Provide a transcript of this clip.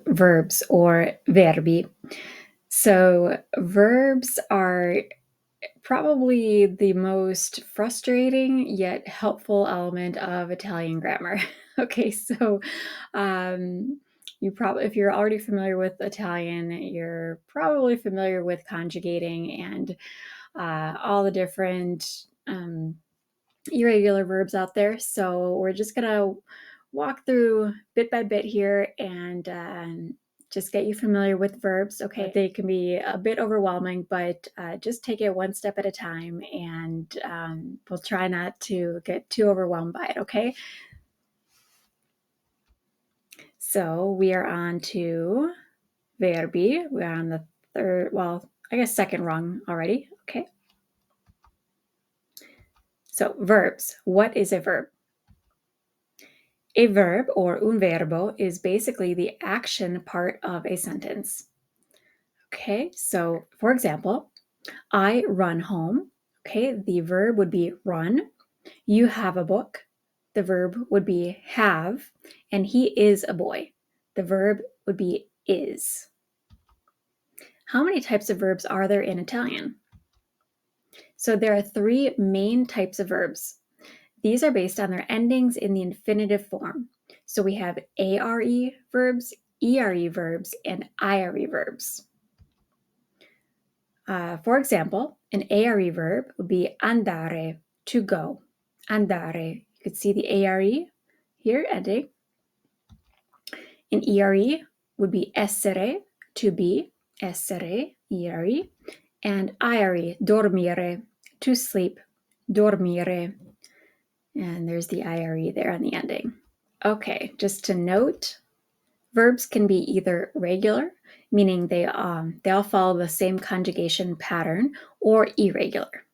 verbs or verbi. So verbs are probably the most frustrating yet helpful element of Italian grammar. Okay, so if you're already familiar with Italian, you're probably familiar with conjugating and all the different irregular verbs out there. So we're just gonna walk through bit by bit here and just get you familiar with verbs. Okay, they can be a bit overwhelming, but just take it one step at a time, and we'll try not to get too overwhelmed by it. Okay. So we are on to verbi. We're on the third, well, I guess second rung already. Okay. So verbs. What is a verb? A verb, or un verbo, is basically the action part of a sentence. Okay, so for example, I run home. Okay, the verb would be run. You have a book. The verb would be have. And he is a boy. The verb would be is. How many types of verbs are there in Italian? So there are three main types of verbs. These are based on their endings in the infinitive form. So we have ARE verbs, ERE verbs, and IRE verbs. For example, an ARE verb would be andare, to go. Andare. You could see the ARE here ending. An ERE would be essere, to be. Essere, ERE. And IRE, dormire, to sleep. Dormire. And there's the IRE there on the ending. Okay, just to note, verbs can be either regular, meaning they all follow the same conjugation pattern, or irregular.